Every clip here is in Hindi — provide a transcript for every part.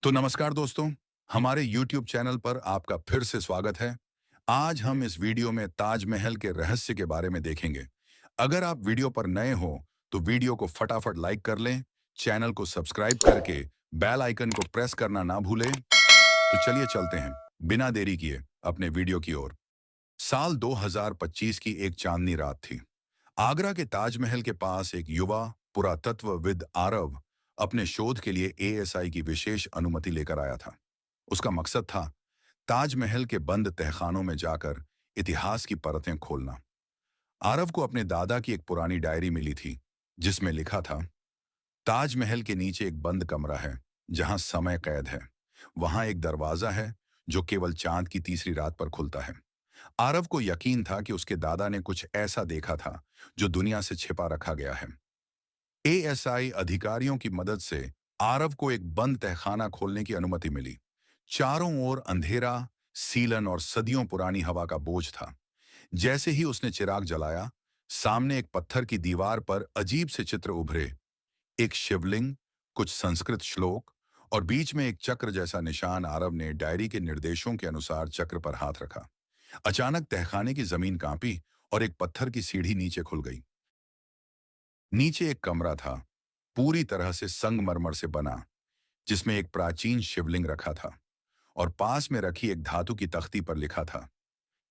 तो नमस्कार दोस्तों, हमारे YouTube चैनल पर आपका फिर से स्वागत है। आज हम इस वीडियो में ताजमहल के रहस्य के बारे में देखेंगे। अगर आप वीडियो पर नए हो, तो वीडियो को फटाफट लाइक कर लें, चैनल को सब्सक्राइब करके बेल आइकन को प्रेस करना ना भूलें। तो चलिए चलते हैं, बिना देरी किए अपने वीडियो की ओर। साल 2025 की एक चांदनी रात थी। आगरा के ताजमहल के पास एक युवा पुरातत्वविद आरव अपने शोध के लिए एएसआई की विशेष अनुमति लेकर आया था। उसका मकसद था ताजमहल के बंद तहखानों में जाकर इतिहास की परतें खोलना। आरव को अपने दादा की एक पुरानी डायरी मिली थी, जिसमें लिखा था, ताजमहल के नीचे एक बंद कमरा है जहां समय कैद है। वहां एक दरवाजा है जो केवल चांद की तीसरी रात पर खुलता है। आरव को यकीन था कि उसके दादा ने कुछ ऐसा देखा था जो दुनिया से छिपा रखा गया है। एएसआई अधिकारियों की मदद से आरव को एक बंद तहखाना खोलने की अनुमति मिली। चारों ओर अंधेरा, सीलन और सदियों पुरानी हवा का बोझ था। जैसे ही उसने चिराग जलाया, सामने एक पत्थर की दीवार पर अजीब से चित्र उभरे। एक शिवलिंग, कुछ संस्कृत श्लोक और बीच में एक चक्र जैसा निशान। आरव ने डायरी के निर्देशों के अनुसार चक्र पर हाथ रखा। अचानक तहखाने की जमीन कांपी और एक पत्थर की सीढ़ी नीचे खुल गई। नीचे एक कमरा था, पूरी तरह से संगमरमर से बना, जिसमें एक प्राचीन शिवलिंग रखा था और पास में रखी एक धातु की तख्ती पर लिखा था,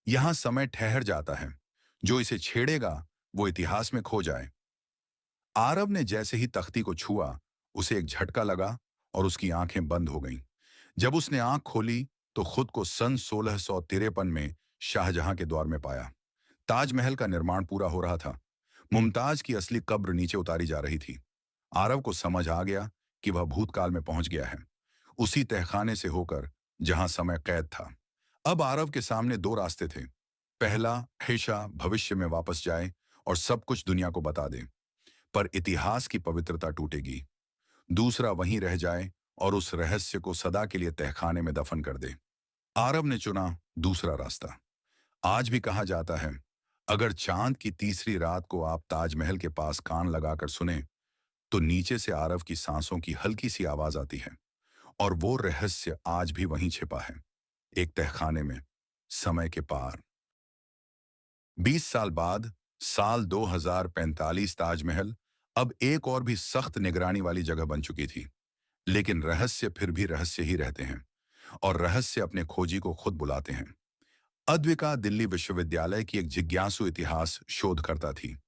यहां समय ठहर जाता है, जो इसे छेड़ेगा वो इतिहास में खो जाए। आरव ने जैसे ही तख्ती को छुआ, उसे एक झटका लगा और उसकी आंखें बंद हो गईं। जब उसने आंख खोली तो खुद को सन 1653 में शाहजहां के दौर में पाया। ताजमहल का निर्माण पूरा हो रहा था। मुमताज की असली कब्र नीचे उतारी जा रही थी। आरव को समझ आ गया कि वह भूतकाल में पहुंच गया है, उसी तहखाने से होकर जहां समय कैद था। अब आरव के सामने दो रास्ते थे। पहला, हमेशा भविष्य में वापस जाए और सब कुछ दुनिया को बता दे, पर इतिहास की पवित्रता टूटेगी। दूसरा, वहीं रह जाए और उस रहस्य को सदा के लिए तहखाने में दफन कर दे। आरव ने चुना दूसरा रास्ता। आज भी कहा जाता है, अगर चांद की तीसरी रात को आप ताजमहल के पास कान लगाकर सुने, तो नीचे से आरव की सांसों की हल्की सी आवाज आती है। और वो रहस्य आज भी वहीं छिपा है, एक तहखाने में, समय के पार। 20 साल बाद, साल 2045, ताजमहल अब एक और भी सख्त निगरानी वाली जगह बन चुकी थी। लेकिन रहस्य फिर भी रहस्य ही रहते हैं, और रहस्य अपने खोजी को खुद बुलाते हैं। अद्विका दिल्ली विश्वविद्यालय की एक जिज्ञासु इतिहास शोधकर्ता थी।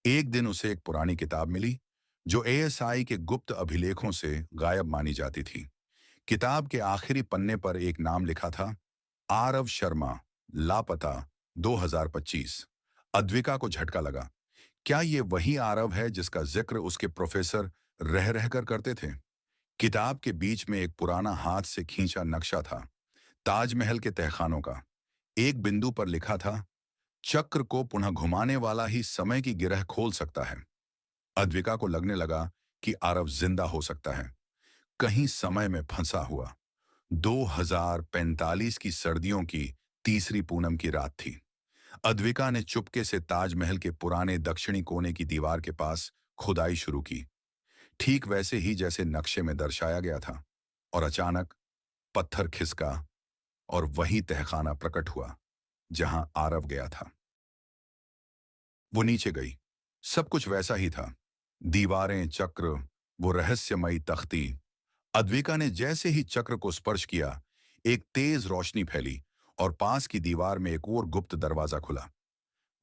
एक दिन उसे एक पुरानी किताब मिली, जो एएसआई के गुप्त अभिलेखों से गायब मानी जाती थी। किताब के आखिरी पन्ने पर एक नाम लिखा था, आरव शर्मा, लापता, 2025। अद्विका को झटका लगा। क्या ये वही आरव है जिसका जिक्र उसके प्रोफेसर रह रहकर करते थे? किताब के बीच में एक पुराना हाथ से खींचा नक्शा था, ताजमहल के तहखानों का। एक बिंदु पर लिखा था, चक्र को पुनः घुमाने वाला ही समय की गिरह खोल सकता है। अद्विका को लगने लगा कि आरव जिंदा हो सकता है, कहीं समय में फंसा हुआ। 2045 की सर्दियों की तीसरी पूनम की रात थी। अद्विका ने चुपके से ताजमहल के पुराने दक्षिणी कोने की दीवार के पास खुदाई शुरू की, ठीक वैसे ही जैसे नक्शे में दर्शाया गया था। और अचानक पत्थर खिसका और वही तहखाना प्रकट हुआ जहां आरव गया था। वो नीचे गई। सब कुछ वैसा ही था, दीवारें, चक्र, वो रहस्यमयी तख्ती। अद्विका ने जैसे ही चक्र को स्पर्श किया, एक तेज रोशनी फैली और पास की दीवार में एक और गुप्त दरवाजा खुला।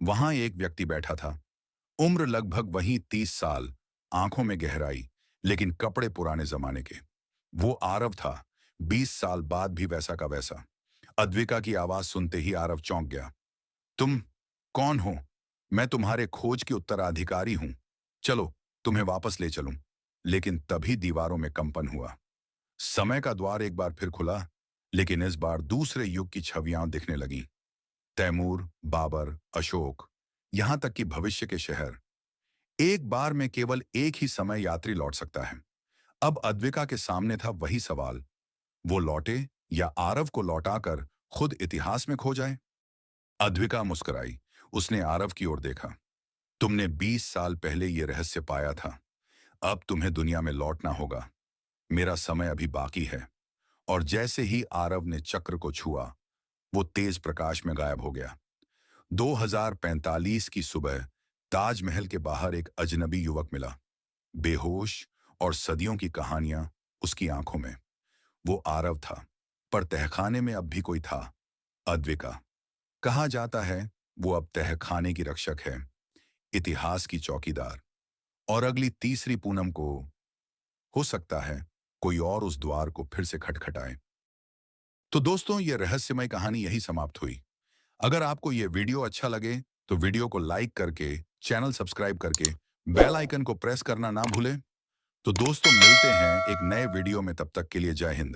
वहां एक व्यक्ति बैठा था, उम्र लगभग वही 30 साल, आंखों में गहराई, लेकिन कपड़े पुराने जमाने के। वो आरव था, 20 साल बाद भी वैसा का वैसा। अद्विका की आवाज सुनते ही आरव चौंक गया। तुम कौन हो? मैं तुम्हारे खोज की उत्तराधिकारी हूं। चलो, तुम्हें वापस ले चलूं। लेकिन तभी दीवारों में कंपन हुआ। समय का द्वार एक बार फिर खुला, लेकिन इस बार दूसरे युग की छवियां दिखने लगीं। तैमूर, बाबर, अशोक, यहां तक कि भविष्य के शहर। एक बार में केवल एक ही समय यात्री लौट सकता है। अब अद्विका के सामने था वही सवाल, वो लौटे या आरव को लौटाकर खुद इतिहास में खो जाए? अद्विका मुस्कुराई। उसने आरव की ओर देखा। तुमने 20 साल पहले ये रहस्य पाया था। अब तुम्हें दुनिया में लौटना होगा। मेरा समय अभी बाकी है। और जैसे ही आरव ने चक्र को छुआ, वो तेज प्रकाश में गायब हो गया। 2045 की सुबह ताजमहल के बाहर एक अजनबी युवक मिला, बेहोश और सदियों की कहानियां उसकी आंखों में। वो आरव था, पर तहखाने में अब भी कोई था, अद्विका। कहा जाता है वो अब तहखाने की रक्षक है, इतिहास की चौकीदार। और अगली तीसरी पूनम को हो सकता है कोई और उस द्वार को फिर से खटखटाए। तो दोस्तों, ये रहस्यमय कहानी यही समाप्त हुई। अगर आपको ये वीडियो अच्छा लगे तो वीडियो को लाइक करके, चैनल सब्सक्राइब करके, बेल आइकन को प्रेस करना ना भूलें। तो दोस्तों, मिलते हैं एक नए वीडियो में, तब तक के लिए जय हिंद।